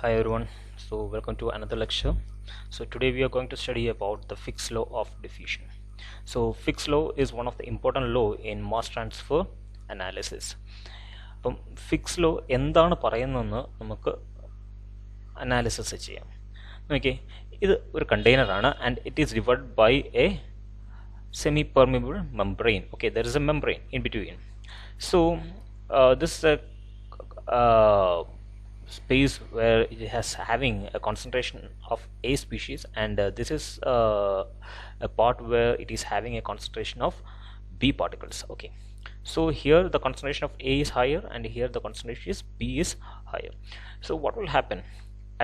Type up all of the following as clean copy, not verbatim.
Hi everyone, so welcome to another lecture. So today we are going to study about the Ficks law of diffusion. So Ficks law is one of the important law in mass transfer analysis. അപ്പം Fick's law എന്താണ് പറയുന്നതെന്ന് നമുക്ക് analysis ചെയ്യാം. Okay, ഇത് ഒരു കണ്ടെയ്നറാണ് and it is divide by a semi permeable membrane. Okay, there is a membrane in between. So this is a space where it has having a concentration of A species, and this is a part where it is having a concentration of B particles. Okay, so here the concentration of A is higher and here the concentration is B is higher. So what will happen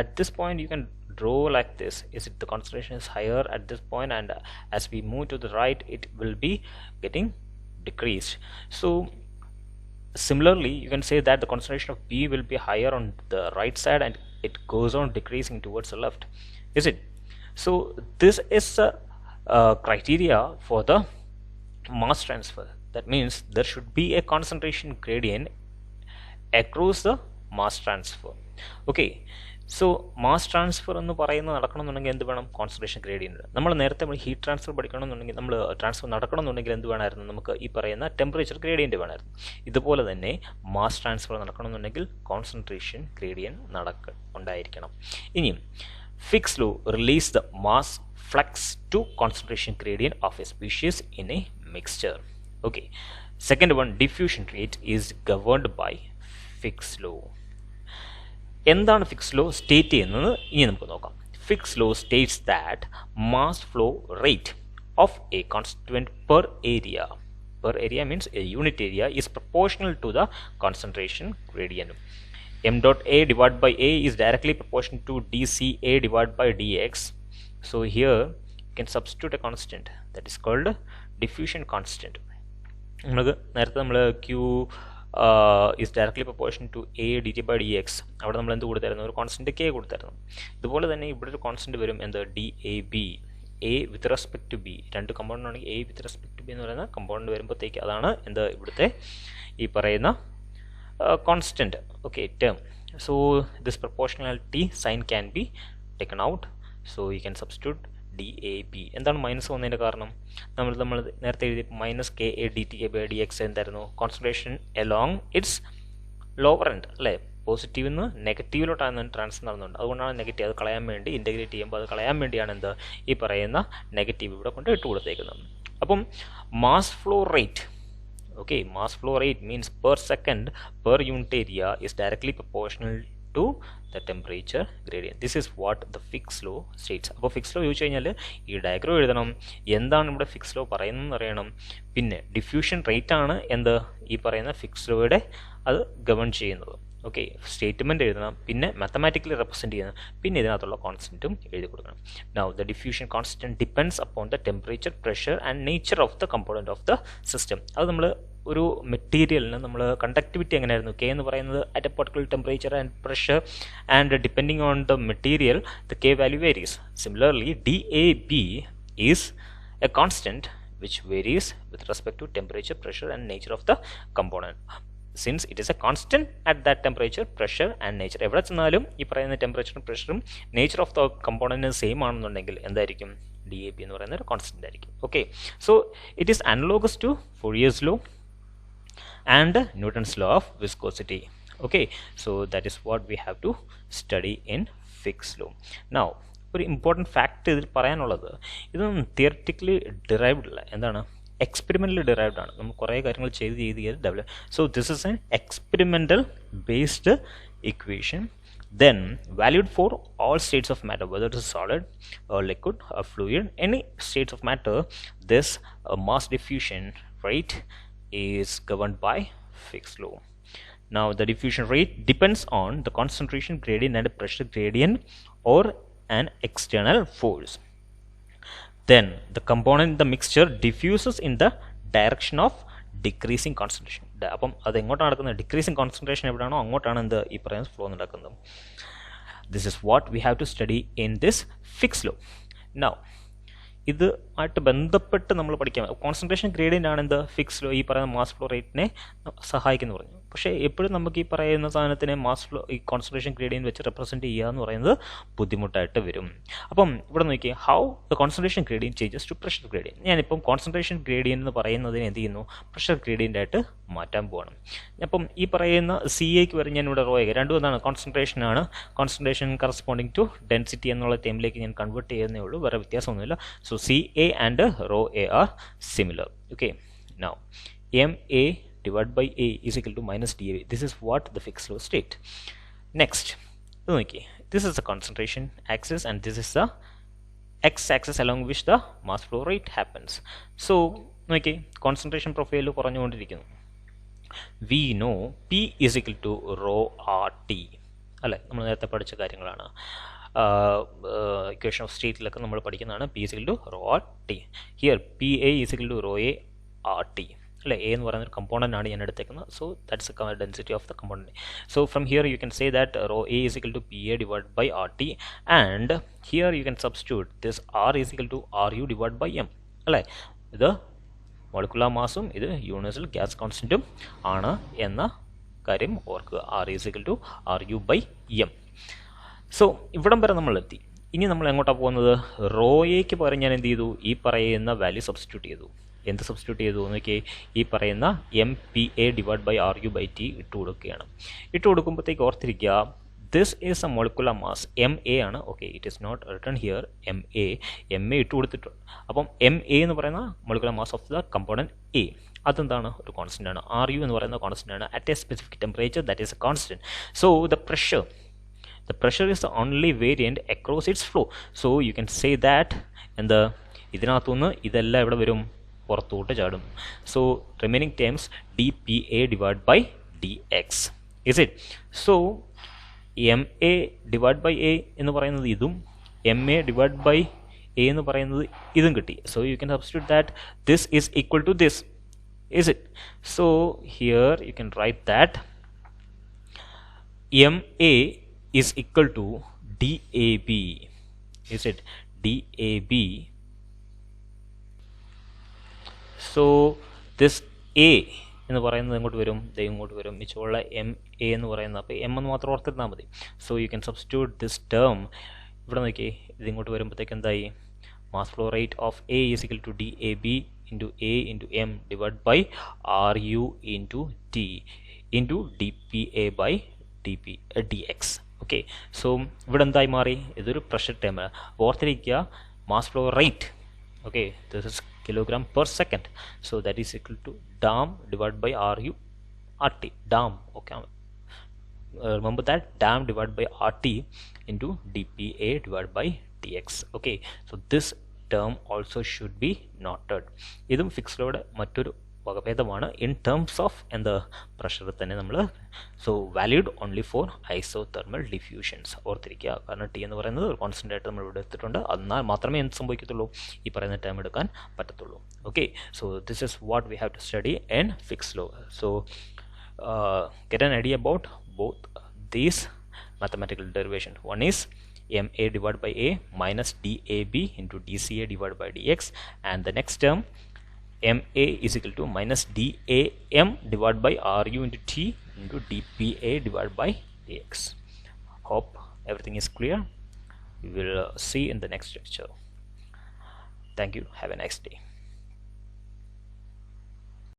at this point? You can draw like this. Is it the concentration is higher at this point, and as we move to the right it will be getting decreased. So similarly, you can say that the concentration of B will be higher on the right side and it goes on decreasing towards the left. Is it? So this is a criteria for the mass transfer. That means there should be a concentration gradient across the mass transfer. Okay, so mass transfer എന്ന് പറയുന്നത് നടക്കണമെന്നുണ്ടെങ്കിൽ എന്ത് വേണം? Concentration gradient. നമ്മൾ നേരത്തെ heat transfer പഠിക്കണമെന്നുണ്ടെങ്കിൽ നമ്മൾ transfer നടക്കണമെന്നുണ്ടെങ്കിൽ എന്ത് വേണമായിരുന്നു? നമുക്ക് ഈ പറയുന്ന ടെമ്പറേച്ചർ ഗ്രേഡിയൻ്റ് വേണമായിരുന്നു. ഇതുപോലെ തന്നെ മാസ് ട്രാൻസ്ഫർ നടക്കണമെന്നുണ്ടെങ്കിൽ കോൺസെൻട്രേഷൻ ഗ്രേഡിയൻ്റ് ഉണ്ടായിരിക്കണം. ഇനിയും Fick's law relates the mass flux to concentration gradient of a species in a mixture. Okay, second one, diffusion rate is governed by Fick's law. എന്താണ് Fick's law state ചെയ്യുന്നത് ഇനി നമുക്ക് നോക്കാം. Fick's law states that mass flow rate of a constituent per area means a unit area is proportional to the concentration gradient. m dot a divided by a is directly proportional to dca divided by dx. So here you can substitute a constant that is called diffusion constant. നേരത്തെ നമ്മൾ q is directly proportional to a dt by dx. അവിടെ നമ്മൾ എന്ത് കൊടുത്തായിരുന്നു? ഒരു constant k കൊടുത്തായിരുന്നു. ഇതുപോലെ തന്നെ ഇവിടെ ഒരു കോൺസ്റ്റന്റ് വരും, എന്ത്? dab, a with respect to B. രണ്ട് കമ്പോണൻ്റ് ആണെങ്കിൽ a with respect to B എന്ന് പറയുന്ന കമ്പോണൻ്റ് വരുമ്പോഴത്തേക്ക് അതാണ് എന്ത്? ഇവിടുത്തെ ഈ പറയുന്ന constant. Okay, term. So this proportionality sign can be taken out. So you can substitute DAB. എന്താണ് മൈനസ് വന്നതിൻ്റെ കാരണം? നമ്മൾ നേരത്തെ എഴുതി minus K A D T A by D X എന്തായിരുന്നു? Concentration along its lower end അല്ലേ? പോസിറ്റീവിൽ നിന്ന് നെഗറ്റീവിലോട്ടാണ് ട്രാൻസ്ഫർ നടന്നുണ്ട്. അതുകൊണ്ടാണ് നെഗറ്റീവ്. അത് കളയാൻ വേണ്ടി ഇൻ്റഗ്രേറ്റ് ചെയ്യുമ്പോൾ അത് കളയാൻ വേണ്ടിയാണ് എന്ത് ഈ പറയുന്ന നെഗറ്റീവ് ഇവിടെ കൊണ്ട് ഇട്ട് കൊടുത്തേക്കുന്നത്. അപ്പം mass flow rate, okay, mass flow rate means per second per unit area is directly proportional to the temperature gradient. This is what the Ficks law states. അപ്പോൾ ഫിക്സ് ലോ ചോദിച്ചു കഴിഞ്ഞാൽ ഈ ഡയഗ്രാം എഴുതണം, എന്താണ് ഇവിടെ ഫിക്സ് ലോ പറയുന്നതെന്ന് അറിയണം, പിന്നെ ഡിഫ്യൂഷൻ റേറ്റ് ആണ് എന്ത് ഈ പറയുന്ന ഫിക്സ് ലോയുടെ അത് ഗവൺ ചെയ്യുന്നത്. ഓക്കെ, സ്റ്റേറ്റ്മെൻറ്റ് എഴുതണം, പിന്നെ മാത്തമാറ്റിക്കലി റെപ്രസെൻറ്റ് ചെയ്യണം, പിന്നെ ഇതിനകത്തുള്ള കോൺസ്റ്റൻറ്റും എഴുതി കൊടുക്കണം. Now the diffusion constant depends upon the temperature, pressure and nature of the component of the system. അത് നമ്മൾ ഒരു മെറ്റീരിയലിന് നമ്മൾ കണ്ടക്ടിവിറ്റി എങ്ങനെയായിരുന്നു? കെ എന്ന് പറയുന്നത് at A particular temperature and pressure, and depending on the material the K value varies. Similarly DAB is A constant which varies with respect to temperature, pressure and nature of the component. Since it is a constant at that temperature, pressure and nature, എവിടെ ചെന്നാലും ഈ പറയുന്ന ടെമ്പറേച്ചറും പ്രഷറും nature of the component same ആണെന്നുണ്ടെങ്കിൽ എന്തായിരിക്കും? DAB എന്ന് പറയുന്ന ഒരു കോൺസ്റ്റന്റ് ആയിരിക്കും. Okay, so it is analogous to Fourier's law and Newton's law of viscosity. Okay, so that is what we have to study in Ficks law. Now ഒരു important fact ഇതിൽ പറയാനുള്ളത്, ഇതൊന്നും തിയററ്റിക്കലി ഡിറൈവ്ഡ് അല്ല. എന്താണ്? Experimentally derived ആണ്. നമ്മൾ കുറേ കാര്യങ്ങൾ ചെയ്ത് develop. So this is an experimental based equation, then valued for all states of matter, whether it is solid or liquid or fluid, any states of matter. This mass diffusion rate is governed by Ficks law. Now the diffusion rate depends on the concentration gradient and pressure gradient or an external force. Then the component in the mixture diffuses in the direction of decreasing concentration. അപ്പം അത് എങ്ങോട്ടാണ് നടക്കുന്നത്? Decreasing concentration എവിടെയാണോ അങ്ങോട്ടാണ് എന്ത് ഈ പറയുന്ന flow നടക്കുന്നത്. This is what we have to study in this Fick's law. Now ഇത് ആയിട്ട് ബന്ധപ്പെട്ട് നമ്മൾ പഠിക്കാം. കോൺസെൻട്രേഷൻ ഗ്രേഡിയൻ്റ് ആണ് എന്ത് ഫിക്സ് ലോ ഈ പറയുന്ന മാസ് ഫ്ലോ റേറ്റിനെ സഹായിക്കുന്നു പറഞ്ഞു. പക്ഷേ എപ്പോഴും നമുക്ക് ഈ പറയുന്ന സാധനത്തിനെ മാസ് ഫ്ലോ ഈ കോൺസെൻട്രേഷൻ ഗ്രേഡിയൻറ്റ് വെച്ച് റെപ്രസെൻറ്റ് ചെയ്യുക എന്ന് പറയുന്നത് ബുദ്ധിമുട്ടായിട്ട് വരും. അപ്പം ഇവിടെ നോക്കിയാൽ how the concentration gradient changes to pressure gradient. ഞാനിപ്പം കോൺസെൻട്രേഷൻ ഗ്രേഡിയൻറ്റ് എന്ന് പറയുന്നതിന് എന്ത് ചെയ്യുന്നു, പ്രഷർ ഗ്രേഡിയൻ്റ് ആയിട്ട് മാറ്റാൻ പോവാണ്. അപ്പം ഈ പറയുന്ന സി എക്ക് വരെ ഞാൻ ഇവിടെ റോ എ രണ്ടും എന്താണ് കോൺസെൻട്രേഷനാണ്, കോൺസെൻട്രേഷൻ കറസ്പോണ്ടിങ് ടു ഡെൻസിറ്റി എന്നുള്ള ടൈമിലേക്ക് ഞാൻ കൺവേർട്ട് ചെയ്യുന്നേ ഉള്ളൂ, വേറെ വ്യത്യാസമൊന്നുമില്ല. So C A and rho A are similar. Okay, now M A divided by A is equal to minus dA. This is what the Ficks law state. Next, okay, this is the concentration axis and this is the x-axis along which the mass flow rate happens. So, okay, concentration profile കുറഞ്ഞുകൊണ്ടിരിക്കുന്നു. We know P is equal to rho RT. അല്ലേ, നമ്മൾ നേരത്തെ പഠിച്ച കാര്യങ്ങളാണ്. Equation of സ്റ്റേറ്റിലൊക്കെ നമ്മൾ പഠിക്കുന്നതാണ്. P is equal to rho RT. Here PA is equal to rho A RT. അല്ലേ, A എന്ന് പറയുന്ന ഒരു കമ്പോണൻ്റ് ആണ് ഞാൻ എടുത്തേക്കുന്നത്. So that's A density of the component. So from here you can say that rho A is equal to P A divide by R T and here you can substitute this R is equal to R U divide by M. അല്ലേ, ഇത് molecular മാസും ഇത് universal gas കോൺസ്റ്റൻറ്റും ആണ് എന്ന കാര്യം ഓർക്കുക. R is equal to R U by M. So ഇവിടം വരെ നമ്മളെത്തി. ഇനി നമ്മൾ എങ്ങോട്ടാണ് പോകുന്നത്? റോ എക്ക് പകരം ഞാൻ എന്ത് ചെയ്തു, ഈ പറയുന്ന വാല്യൂ സബ്സ്റ്റിറ്റ്യൂട്ട് ചെയ്തു. എന്ത് സബ്സ്റ്റിറ്റ്യൂട്ട് ചെയ്തു നോക്കിയേ, ഈ പറയുന്ന M P A divide by R U by T ഇട്ട് കൊടുക്കുകയാണ്. ഇട്ട് കൊടുക്കുമ്പോഴത്തേക്ക് ഓർത്തിരിക്കുക, this is a molecular mass M A ആണ്. Okay, it is not written here M A ഇട്ട് കൊടുത്തിട്ടുണ്ട്. അപ്പം എം എ എന്ന് പറയുന്ന molecular mass of the component A അതെന്താണ്, ഒരു കോൺസ്റ്റൻ്റ് ആണ്. ആർ യു എന്ന് പറയുന്ന കോൺസ്റ്റൻ്റ് ആണ്. At A specific temperature that is A constant. So the pressure is the only variant across its flow. So you can say that എന്താ, ഇതിനകത്തുനിന്ന് ഇതെല്ലാം ഇവിടെ വരും, പുറത്തോട്ട് ചാടും. So remaining terms D P A divide by D X is it. So M A divide by A എന്ന് പറയുന്നത് ഇതും M A divide by A എന്ന് പറയുന്നത് ഇതും കിട്ടി. So you can substitute that this is equal to this is it. So here you can write that M A is equal to DAB. Is it DAB? So this A എന്ന് പറയുന്നത് ഇങ്ങോട്ട് വരും, ഇങ്ങോട്ട് വരും, മിച്ചമുള്ള എം എ എന്ന് പറയുന്നത്. അപ്പോൾ M എന്ന് മാത്രം ഓർത്തിരുന്നാൽ മതി. So you can substitute this term. ഇവിടെ നോക്കിയേ, ഇത് ഇങ്ങോട്ട് വരുമ്പോഴത്തേക്ക് എന്തായി, mass flow rate of A is equal to D A B into A into M divide by R U into T into D P A by D X. Okay, so ഇവിടെ എന്തായി മാറി, ഇതൊരു പ്രഷർ ടേം. ഓർത്തിരിക്കുക, mass flow rate, okay, this is kilogram per second. So that is equal to dam divide by R U R T. Dam, okay, remember that, dam divide by R T into D P A divide by D X. Okay, so this term also should be noted. ഇതും Fick's ലോയുടെ മറ്റൊരു വകഭേദമാണ് in terms of എന്താ, pressure തന്നെ നമ്മൾ. So valid only for isothermal diffusions. ഓർത്തിരിക്കുക, കാരണം T എന്ന് പറയുന്നത് ഒരു കോൺസ്റ്റൻ്റ് ആയിട്ട് നമ്മൾ ഇവിടെ എടുത്തിട്ടുണ്ട്. എന്നാൽ മാത്രമേ എന്ത് സംഭവിക്കത്തുള്ളൂ, ഈ പറയുന്ന ടൈം എടുക്കാൻ പറ്റത്തുള്ളൂ. Okay, so this is what we have to study in Fick's law. So get an idea about both these mathematical derivation. One is ma divided by a minus dab into dca divided by dx, and the next term ma is equal to minus dam divided by ru into t into dpa divided by dx. Hope everything is clear. We will see in the next lecture. Thank you. Have a nice day.